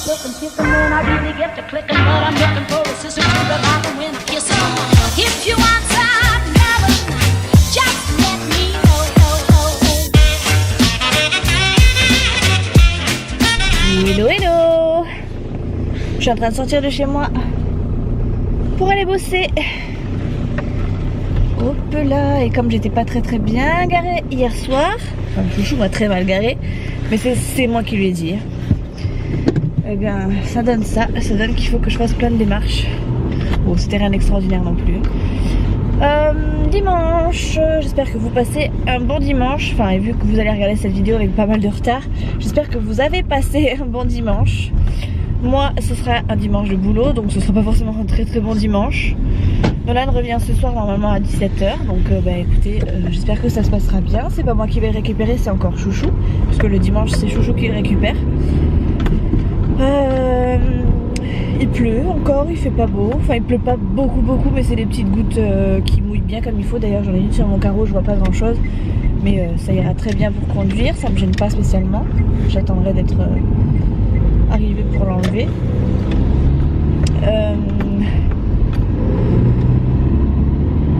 silk and kissing when I really get to clicking, but I'm looking for a sister to revive them when I kiss them. If you want some love, just let me know. Hello, hello. Je suis en train de sortir de chez moi pour aller bosser. Hop là, et comme j'étais pas très bien garée hier soir, enfin Chouchou m'a très mal garée, mais c'est moi qui lui ai dit. Eh bien ça donne qu'il faut que je fasse plein de démarches. Bon, c'était rien d'extraordinaire non plus. Dimanche, j'espère que vous passez un bon dimanche. Enfin, et vu que vous allez regarder cette vidéo avec pas mal de retard, j'espère que vous avez passé un bon dimanche. Moi, ce sera un dimanche de boulot, donc ce sera pas forcément un très bon dimanche. Nolan revient ce soir normalement à 17h, donc écoutez, j'espère que ça se passera bien. C'est pas moi qui vais le récupérer, c'est encore Chouchou, parce que le dimanche c'est Chouchou qui le récupère. Il pleut encore, il fait pas beau, enfin il pleut pas beaucoup, mais c'est des petites gouttes qui mouillent bien comme il faut. D'ailleurs j'en ai une sur mon carreau, je vois pas grand chose, mais ça ira très bien pour conduire, ça me gêne pas spécialement. J'attendrai d'être arrivé pour l'enlever.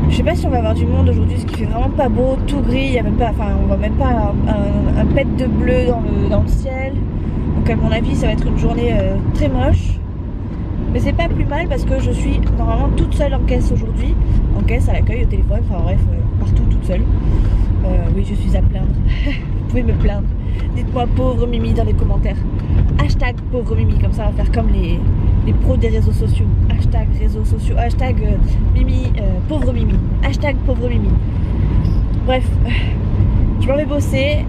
Je sais pas si on va avoir du monde aujourd'hui, parce qu'il fait vraiment pas beau, tout gris, il y a même pas, enfin on voit même pas un pet de bleu dans le ciel. Donc à mon avis ça va être une journée très moche. Mais c'est pas plus mal parce que je suis normalement toute seule en caisse aujourd'hui. En caisse, à l'accueil, au téléphone, enfin bref, partout toute seule. Oui, je suis à plaindre. Vous pouvez me plaindre. Dites-moi pauvre Mimi dans les commentaires. Hashtag pauvre Mimi, comme ça on va faire comme les pros des réseaux sociaux. Hashtag réseaux sociaux. Hashtag Mimi, pauvre Mimi. Hashtag pauvre Mimi. Bref, je m'en vais bosser.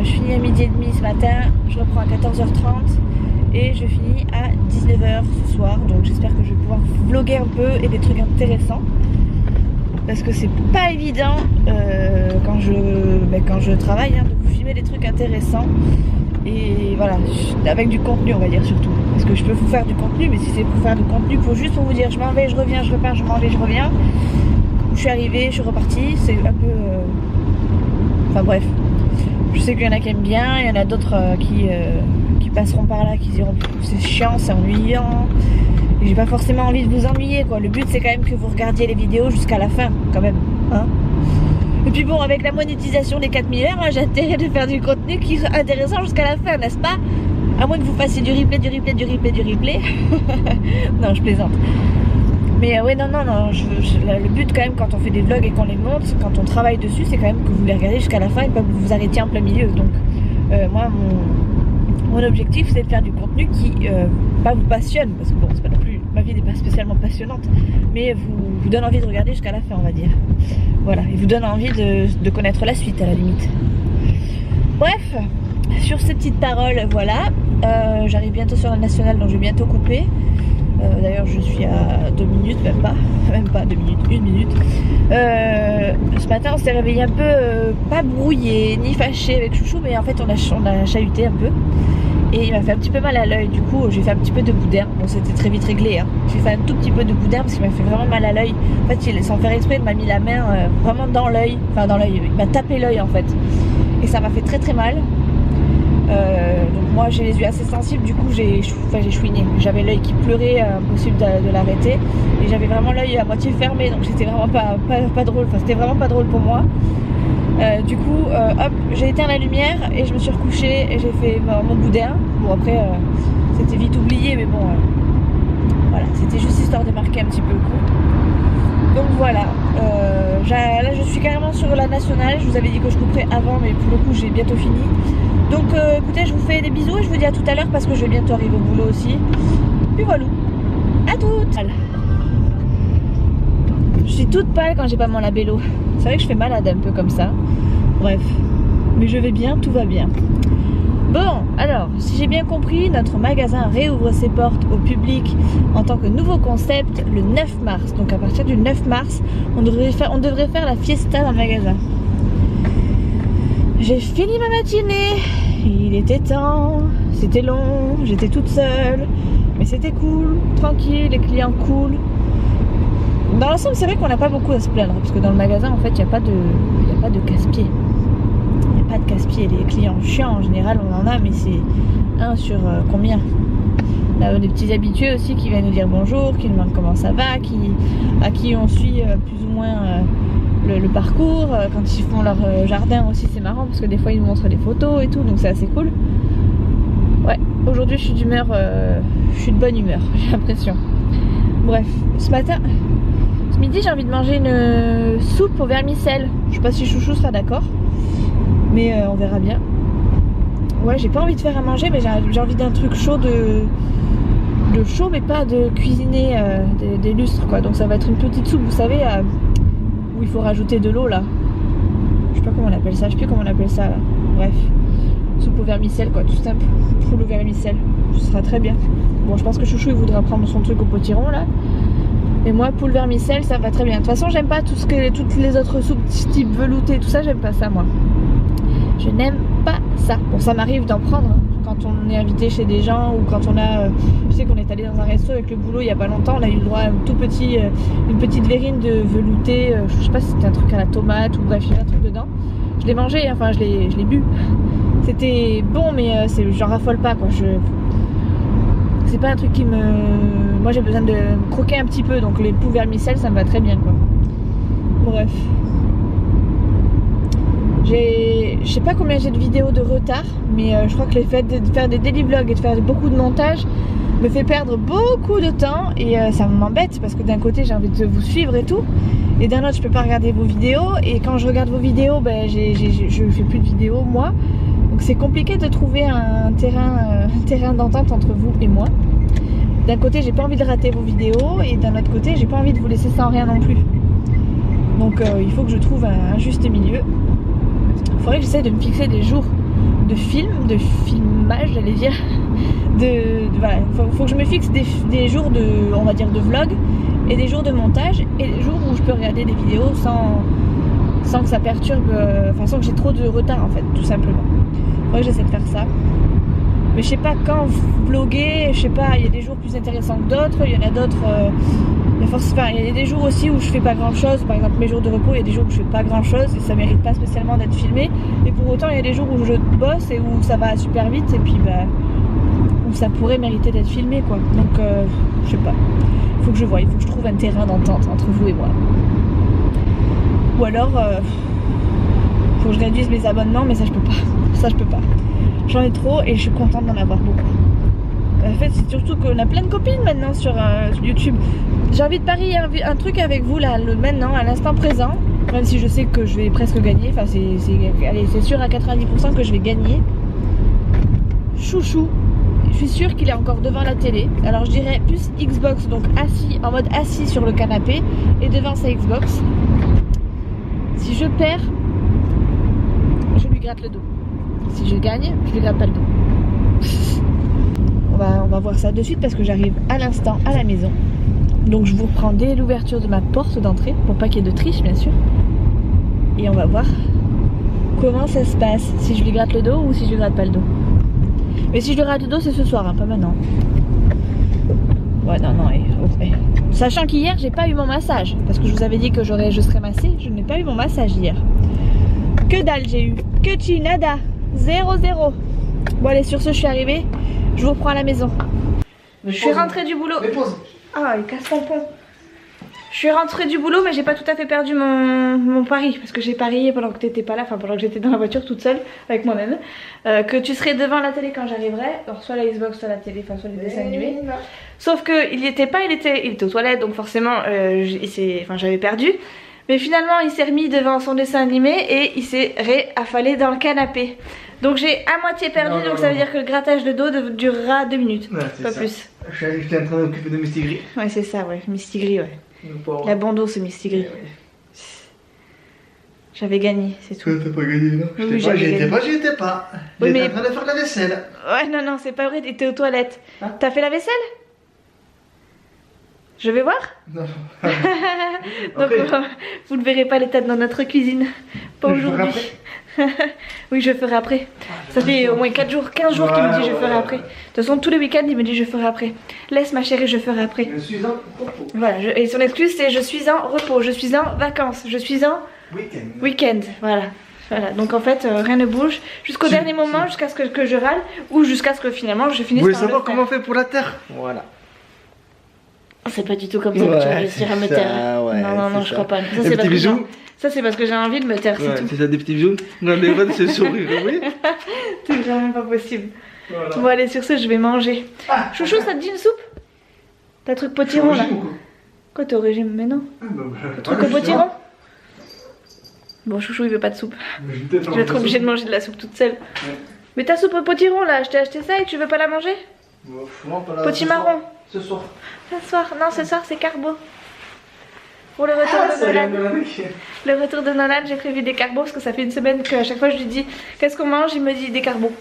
Je finis à 12h30 ce matin. Je reprends à 14h30. Et je finis à 19h ce soir, donc j'espère que je vais pouvoir vlogger un peu et des trucs intéressants. Parce que c'est pas évident quand je travaille de vous filmer des trucs intéressants. Et voilà, avec du contenu on va dire surtout. Parce que je peux vous faire du contenu, mais si c'est pour faire du contenu, pour juste pour vous dire je m'en vais, je reviens, je repars, je m'en vais, je reviens. Je suis arrivée, je suis repartie, c'est un peu... Enfin bref. Je sais qu'il y en a qui aiment bien, il y en a d'autres qui passeront par là, qui diront c'est chiant, c'est ennuyant. Et j'ai pas forcément envie de vous ennuyer quoi. Le but c'est quand même que vous regardiez les vidéos jusqu'à la fin quand même. Hein. Et puis bon, avec la monétisation des 4000 heures, j'ai intérêt de faire du contenu qui soit intéressant jusqu'à la fin, n'est-ce pas? À moins que vous fassiez du replay. Non, je plaisante. Mais ouais, non, le but quand même quand on fait des vlogs et qu'on les monte, quand on travaille dessus, c'est quand même que vous les regardez jusqu'à la fin et pas que vous vous arrêtiez en plein milieu. Donc moi, mon objectif c'est de faire du contenu qui pas vous passionne, parce que bon, c'est pas non plus, ma vie n'est pas spécialement passionnante, mais vous donne envie de regarder jusqu'à la fin on va dire. Voilà, et vous donne envie de connaître la suite à la limite. Bref, sur ces petites paroles, voilà, j'arrive bientôt sur la nationale, donc je vais bientôt couper. D'ailleurs je suis à 2 minutes, même pas 2 minutes, 1 minute. Ce matin on s'est réveillé un peu, pas brouillé ni fâché avec Chouchou, mais en fait on a chahuté un peu. Et il m'a fait un petit peu mal à l'œil, du coup j'ai fait un petit peu de boudin. Bon, c'était très vite réglé, hein. J'ai fait un tout petit peu de boudin parce qu'il m'a fait vraiment mal à l'œil. En fait, sans faire exprès, il m'a mis la main vraiment dans l'œil. Enfin dans l'œil, il m'a tapé l'œil en fait. Et ça m'a fait très mal. Donc moi j'ai les yeux assez sensibles, du coup j'ai chouiné. J'avais l'œil qui pleurait, impossible de l'arrêter. Et j'avais vraiment l'œil à moitié fermé, donc c'était vraiment pas drôle. Enfin c'était vraiment pas drôle pour moi. Du coup hop, j'ai éteint la lumière et je me suis recouchée et j'ai fait mon boudin. Bon après c'était vite oublié, mais bon voilà, c'était juste histoire de marquer un petit peu le coup. Donc voilà, là je suis carrément sur la nationale. Je vous avais dit que je couperais avant, mais pour le coup j'ai bientôt fini. Donc écoutez, je vous fais des bisous et je vous dis à tout à l'heure parce que je vais bientôt arriver au boulot aussi. Puis voilà, à toutes. Je suis toute pâle quand j'ai pas mon labello. C'est vrai que je fais malade un peu comme ça. Bref, mais je vais bien, tout va bien. Bon, alors, si j'ai bien compris, notre magasin réouvre ses portes au public en tant que nouveau concept le 9 mars. Donc à partir du 9 mars, on devrait faire la fiesta dans le magasin. J'ai fini ma matinée, il était temps, c'était long, j'étais toute seule, mais c'était cool, tranquille, les clients cool. Dans l'ensemble, c'est vrai qu'on n'a pas beaucoup à se plaindre, parce que dans le magasin, en fait, il n'y a pas de casse-pied. Il n'y a pas de casse-pied, les clients chiants, en général, on en a, mais c'est 1 sur combien? On a des petits habitués aussi qui viennent nous dire bonjour, qui nous demandent comment ça va, à qui on suit plus ou moins le parcours. Quand ils font leur jardin aussi, c'est marrant parce que des fois ils nous montrent des photos et tout, donc c'est assez cool. Ouais, aujourd'hui je suis d'humeur, je suis de bonne humeur, j'ai l'impression. Bref, ce midi j'ai envie de manger une soupe au vermicelle. Je sais pas si Chouchou sera d'accord, mais on verra bien. Ouais, j'ai pas envie de faire à manger, mais j'ai envie d'un truc chaud de chaud, mais pas de cuisiner des lustres quoi. Donc ça va être une petite soupe, vous savez, où il faut rajouter de l'eau là. Je sais pas comment on appelle ça, je sais plus comment on appelle ça là. Bref, soupe au vermicelle quoi, tout simple. Poule au vermicelle, ce sera très bien. Bon, je pense que Chouchou il voudra prendre son truc au potiron là. Et moi, poule vermicelle, ça va très bien. De toute façon, j'aime pas toutes les autres soupes type velouté, tout ça, j'aime pas ça moi. Je n'aime pas ça. Bon, ça m'arrive d'en prendre hein, quand on est invité chez des gens ou quand on a... je sais qu'on est allé dans un resto avec le boulot il y a pas longtemps, on a eu le droit à une petite verrine de velouté, je sais pas si c'était un truc à la tomate ou bref, il y avait un truc dedans. Je l'ai mangé, enfin je l'ai bu. C'était bon, mais j'en raffole pas quoi. C'est pas un truc qui me... Moi j'ai besoin de me croquer un petit peu, donc les poules vermicelles ça me va très bien quoi. Bref. Je sais pas combien j'ai de vidéos de retard, mais je crois que le fait de faire des daily vlogs et de faire beaucoup de montage me fait perdre beaucoup de temps et ça m'embête parce que d'un côté j'ai envie de vous suivre et tout, et d'un autre je peux pas regarder vos vidéos, et quand je regarde vos vidéos ben, je fais plus de vidéos moi, donc c'est compliqué de trouver un terrain d'entente entre vous et moi. D'un côté j'ai pas envie de rater vos vidéos et d'un autre côté j'ai pas envie de vous laisser sans rien non plus, donc il faut que je trouve un juste milieu. Il faudrait que j'essaie de me fixer des jours de filmage, j'allais dire. Voilà, faut que je me fixe des jours on va dire de vlog et des jours de montage et des jours où je peux regarder des vidéos sans que ça perturbe, sans que j'ai trop de retard en fait, tout simplement. Il faudrait que j'essaie de faire ça. Mais je sais pas quand vlogger, je sais pas, il y a des jours plus intéressants que d'autres, il y en a d'autres... il y a des jours aussi où je fais pas grand chose, par exemple mes jours de repos, il y a des jours où je fais pas grand chose et ça mérite pas spécialement d'être filmé, et pour autant il y a des jours où je bosse et où ça va super vite et puis bah, où ça pourrait mériter d'être filmé quoi, donc je sais pas, il faut que je voie, il faut que je trouve un terrain d'entente entre vous et moi, ou alors faut que je réduise mes abonnements, mais ça je peux pas, j'en ai trop et je suis contente d'en avoir beaucoup. En fait, c'est surtout qu'on a plein de copines maintenant sur YouTube. J'ai envie de parier un truc avec vous là, maintenant, à l'instant présent. Même si je sais que je vais presque gagner. Enfin, c'est sûr à 90% que je vais gagner. Chouchou, je suis sûre qu'il est encore devant la télé. Alors, je dirais plus Xbox, donc en mode assis sur le canapé et devant sa Xbox. Si je perds, je lui gratte le dos. Si je gagne, je lui gratte pas le dos. On va voir ça de suite parce que j'arrive à l'instant à la maison. Donc je vous reprends dès l'ouverture de ma porte d'entrée pour pas qu'il y ait de triche bien sûr. Et on va voir comment ça se passe, si je lui gratte le dos ou si je lui gratte pas le dos. Mais si je lui gratte le dos c'est ce soir, hein, pas maintenant. Ouais non, Sachant qu'hier j'ai pas eu mon massage. Parce que je vous avais dit que je serais massée, je n'ai pas eu mon massage hier. Que dalle j'ai eu, que chi, nada, 0. Bon allez, sur ce je suis arrivée. Je vous reprends à la maison. Je suis rentrée du boulot. Ah, il casse ton pont. Je suis rentrée du boulot, mais j'ai pas tout à fait perdu mon pari. Parce que j'ai parié pendant que t'étais pas là, enfin pendant que j'étais dans la voiture toute seule avec moi-même. Que tu serais devant la télé quand j'arriverai. Alors, soit la Xbox, soit la télé, enfin soit les dessins animés. Sauf qu'il y était pas, il était aux toilettes, donc forcément j'avais perdu. Mais finalement, il s'est remis devant son dessin animé et il s'est réaffalé dans le canapé. Donc j'ai à moitié perdu, donc ça veut dire que le grattage de dos durera 2 minutes, ouais, pas ça. Plus. J'étais en train de m'occuper de Mistigris. Ouais, c'est ça, ouais, Mistigris, ouais. La bandeau, ce Mistigris. Ouais. J'avais gagné, c'est tout. T'as pas gagné, non? Oui, j'y étais pas. Oui, J'étais en train de faire la vaisselle. Ouais, non, c'est pas vrai, t'étais aux toilettes. Hein? T'as fait la vaisselle? Je vais voir. Non. Donc vous ne verrez pas l'état de notre cuisine. Pas aujourd'hui. Oui, je ferai après. Ça fait au moins 15 jours qu'il me dit je ferai après. De toute façon, tous les week-ends, il me dit je ferai après. Laisse ma chérie, je ferai après. Je suis en repos. Voilà, et son excuse c'est je suis en repos, je suis en vacances, je suis en week-end. Voilà. Voilà, donc en fait rien ne bouge jusqu'au dernier moment, jusqu'à ce que je râle ou jusqu'à ce que finalement je finisse Vous voulez par le savoir faire. comment on fait pour la terre? Voilà. C'est pas du tout comme ça que tu vas réussir à me ça, taire. ouais, non, c'est je ça. crois pas. Ça, Des c'est petits parce que bisous. ça c'est parce que j'ai envie de me taire, Ouais, c'est tout. c'est ça, des petits bisous. Regardez-moi de ce sourire, oui. C'est vraiment pas possible. Voilà. Bon allez, sur ce je vais manger. Chouchou, ça te dit une soupe? T'as truc potiron là? Quoi, t'es au régime? Mais non. Truc au potiron? Bon, Chouchou il veut pas de soupe. Je vais être obligée de manger de la soupe toute seule. Mais ta soupe au potiron là, je t'ai acheté ça et tu veux pas la manger? Potimarron. Ce soir. Ce soir, non, ce soir c'est carbo. Pour le retour de Nolan. Le retour de Nolan, j'ai prévu des carbos parce que ça fait une semaine qu'à chaque fois je lui dis qu'est-ce qu'on mange, il me dit des carbos.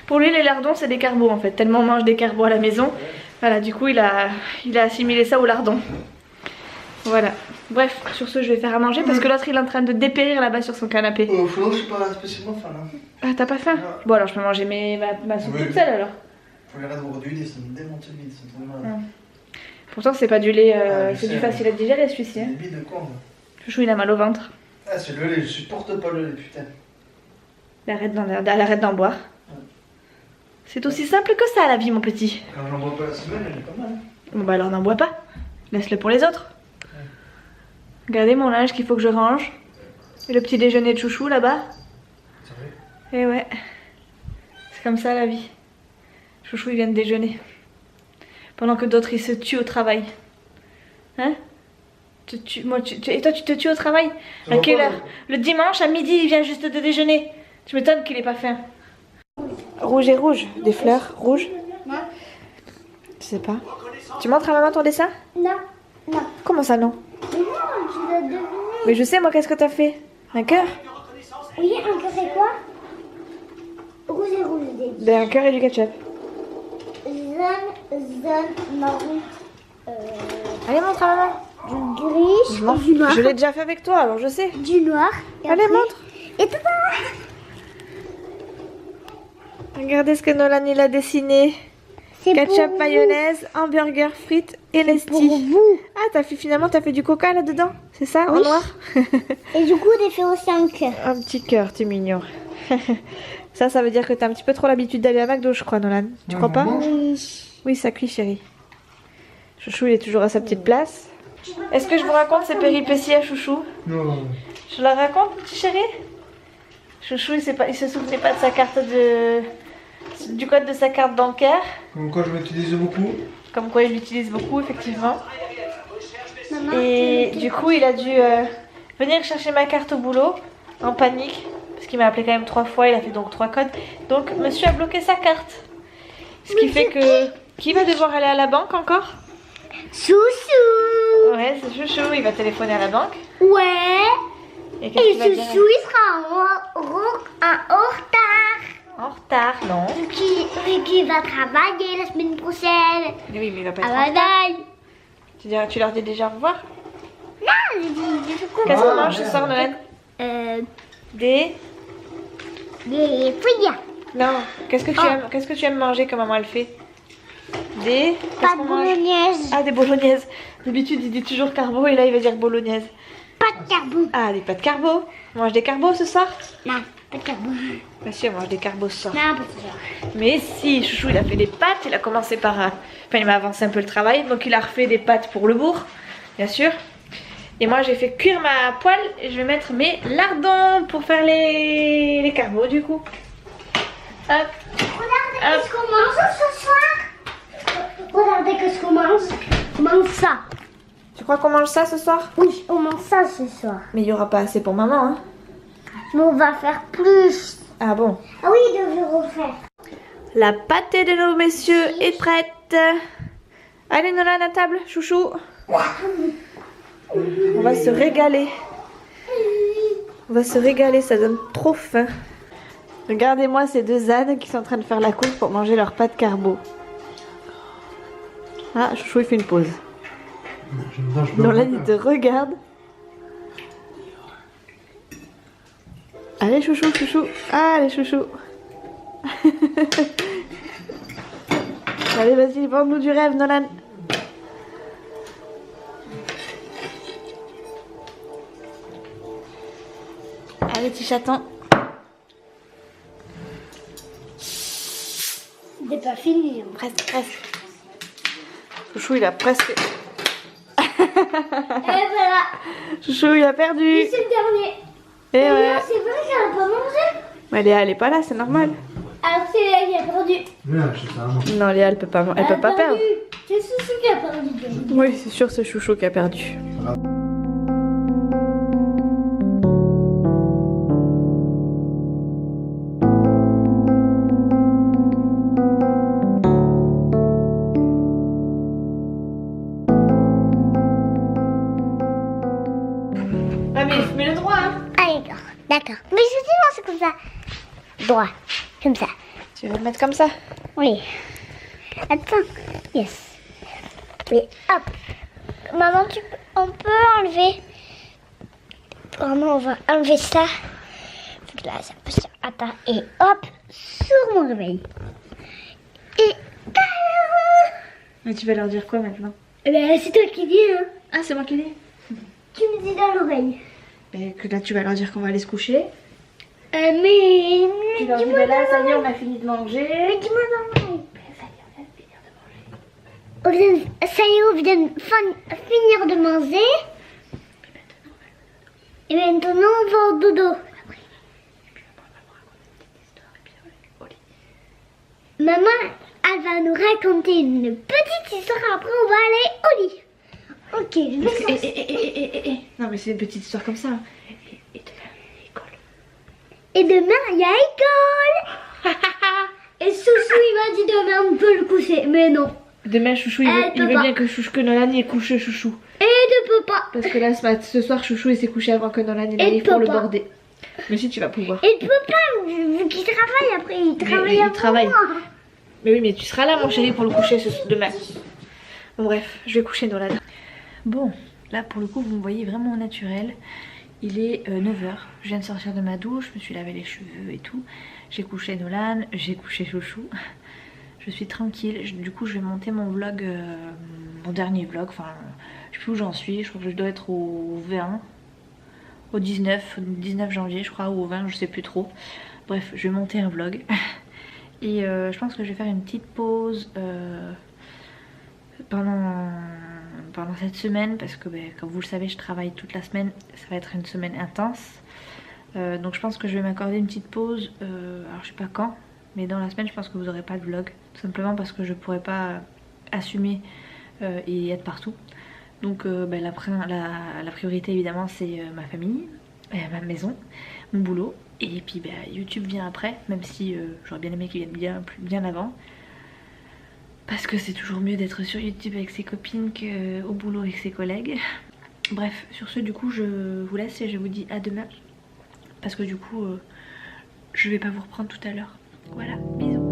Pour lui, les lardons c'est des carbos en fait, tellement on mange des carbos à la maison. Voilà, du coup il a assimilé ça au lardon. Voilà. Bref, sur ce, je vais faire à manger parce que l'autre il est en train de dépérir là-bas sur son canapé. Oh, faut je suis pas spécialement faim là. Ah, t'as pas faim? Non. Bon, alors je peux manger ma soupe toute seule alors. Faut les regarder aujourd'hui, ils sont démontés vite, ils sont trop malades. Pourtant, c'est pas du lait, je c'est du sais, facile à digérer celui-ci. Hein. Des billes de con là. Chouchou, il a mal au ventre. Ah, c'est le lait, je supporte pas le lait, putain. Elle arrête d'en boire. C'est aussi simple que ça la vie, mon petit. Quand j'en bois pas la semaine, elle est pas mal. Bon, bah alors n'en bois pas. Laisse-le pour les autres. Regardez mon linge qu'il faut que je range. Et le petit déjeuner de Chouchou là-bas. C'est vrai. Et ouais. C'est comme ça la vie. Chouchou, il vient de déjeuner. Pendant que d'autres, ils se tuent au travail. Hein? Et toi, tu te tues au travail? Ça À va quelle pas, heure? Le dimanche, à midi, il vient juste de déjeuner. Je m'étonne qu'il ait pas faim. Rouge et rouge. Des fleurs rouges? Non. Je sais pas. Tu montres à maman ton dessin? Non. Non. Comment ça, non? Mais non, tu dois deviner. Mais je sais, moi, qu'est-ce que t'as fait? Un cœur? Oui, un cœur c'est quoi? Rouge et rouge, j'ai dit. Ben, un cœur et du ketchup. Jaune, marron, Allez, montre à maman. du gris, Je m'en du noir. Je l'ai déjà fait avec toi, alors je sais. Du noir. Et Allez, après- montre. Et tout Regardez ce que Nolan il a dessiné. C'est Ketchup, pour mayonnaise, hamburger, frites et vous. lesti. Pour vous. Ah, finalement, t'as fait du coca là-dedans? C'est ça, en Oui. noir? Et du coup, j'ai fait aussi un cœur. Un petit cœur, t'es mignon. Ça veut dire que t'as un petit peu trop l'habitude d'aller à McDo, je crois, Nolan. Tu crois pas? Oui. Oui, ça cuit, chérie. Chouchou, il est toujours à sa petite place. Est-ce que je vous raconte ces péripéties à Chouchou? Non. Je la raconte, petit chéri? Chouchou, il se souvenait pas de sa carte du code de sa carte bancaire. Comme quoi je m'utilise beaucoup. Comme quoi il l'utilise beaucoup, effectivement. Maman, Et du coup, il a dû venir chercher ma carte au boulot en panique. Parce qu'il m'a appelé quand même 3 fois, il a fait donc 3 codes. Donc, monsieur a bloqué sa carte. Ce qui fait que... Qui va devoir aller à la banque encore? Chouchou. Ouais, c'est Chouchou, il va téléphoner à la banque. Ouais. Et qu'est-ce qu'il va Et dire? Chouchou, il sera en retard. En retard, non. Vu qu'il va travailler la semaine prochaine. Oui, mais il va pas être À en retard. Badaille. Tu leur dis déjà au revoir? Non, j'ai dit quoi? Qu'est-ce qu'on mange ce soir, Noël? Des fouilles. Non, qu'est-ce que tu aimes? Qu'est-ce que tu aimes manger que maman elle fait? Des Pas qu'est-ce de qu'on mange? bolognaise. Ah, des bolognaises. D'habitude il dit toujours carbo et là il va dire bolognaise. Pas de carbo. Ah, des pâtes carbo. On mange des carbos ce soir? Non, pas de carbo. Bien sûr, on mange des carbos ce soir. Non, pas de ça. Mais si, Chouchou il a fait des pâtes, il a commencé par enfin il m'a avancé un peu le travail, donc il a refait des pâtes pour le bourg, bien sûr. Et moi j'ai fait cuire ma poêle et je vais mettre mes lardons pour faire les carbos du coup. Hop. Regardez ce qu'on mange ce soir. Regardez ce qu'on mange. On mange ça. Tu crois qu'on mange ça ce soir? Oui, on mange ça ce soir. Mais il n'y aura pas assez pour maman, hein? Mais on va faire plus. Ah bon? Ah oui, il devait refaire. La pâtée de nos messieurs est prête. Allez Nolan à table, Chouchou. On va se régaler. On va se régaler, ça donne trop faim. Regardez-moi ces deux ânes qui sont en train de faire la course pour manger leur pâte carbo. Ah, Chouchou il fait une pause. Nolan il te regarde. Allez Chouchou, Chouchou. Allez Chouchou. Allez vas-y, vends-nous du rêve Nolan. Allez, petit chaton. C'est pas fini. Hein. Presque. Chouchou, il a presque... Et voilà. Chouchou, il a perdu. C'est le dernier. Et Et ouais. là, c'est vrai qu'elle a pas mangé. Mais Léa, elle est pas là, c'est normal. Alors c'est elle qui a perdu. Merde, je sais ça. Non, Léa, elle peut pas perdre. C'est Soussou qui a perdu. Oui, c'est sûr, c'est Chouchou qui a perdu. Ah mais mets-le droit, hein. Ah d'accord. Mais justement c'est comme ça. Droit. Comme ça. Tu veux le mettre comme ça? Oui. Attends. Yes. Oui. Hop. Maman, on peut enlever. Maman, on va enlever ça. Là, ça peut se... Attends. Et hop. Sur mon réveil. Et... Mais tu vas leur dire quoi maintenant? Eh ben, c'est toi qui dis, hein. Ah, c'est moi qui dis. Tu me dis dans l'oreille. Et que là, tu vas leur dire qu'on va aller se coucher. Mais... Tu leur dis, bah là, ça y est, on a fini de manger. Mais dis-moi dans l'oreille. Ça y est, on vient de finir de manger. Et maintenant, on va au dodo. Maman, elle va nous raconter une petite histoire. Après, on va aller au lit. Ok, je vais sortir. Non, mais c'est une petite histoire comme ça. Et demain, l'école. Et demain, il y a école. Et Soussou, il m'a dit demain, on peut le coucher. Mais non. Demain, Chouchou, il veut bien que Nolan y couche Chouchou. Et ne peut pas. Parce que là, ce soir, Chouchou, il s'est couché avant que Nolan il arrive pour le border. Mais si, tu vas pouvoir. Et ne peut pas, vu qu'il travaille après. Il travaille avant travaille. moi. Mais oui, mais tu seras là, mon chéri, pour le coucher demain. Bon, bref, je vais coucher Nolan. Bon, là, pour le coup, vous me voyez vraiment au naturel. Il est 9h. Je viens de sortir de ma douche, je me suis lavé les cheveux et tout. J'ai couché Nolan, j'ai couché Chouchou. Je suis tranquille. Du coup, je vais monter mon vlog, mon dernier vlog. Enfin, je sais plus où j'en suis. Je crois que je dois être au 20, au 19 janvier, je crois, ou au 20, je sais plus trop. Bref, je vais monter un vlog. Et je pense que je vais faire une petite pause pendant cette semaine. Parce que, comme vous le savez, je travaille toute la semaine. Ça va être une semaine intense. Donc je pense que je vais m'accorder une petite pause. Alors je sais pas quand. Mais dans la semaine, je pense que vous n'aurez pas de vlog. Tout simplement parce que je pourrais pas assumer et être partout. Donc la priorité évidemment c'est ma famille, ma maison, mon boulot. Et puis YouTube vient après, même si j'aurais bien aimé qu'il vienne bien avant. Parce que c'est toujours mieux d'être sur YouTube avec ses copines qu'au boulot avec ses collègues. Bref, sur ce du coup je vous laisse et je vous dis à demain. Parce que du coup je vais pas vous reprendre tout à l'heure. Voilà, bisous.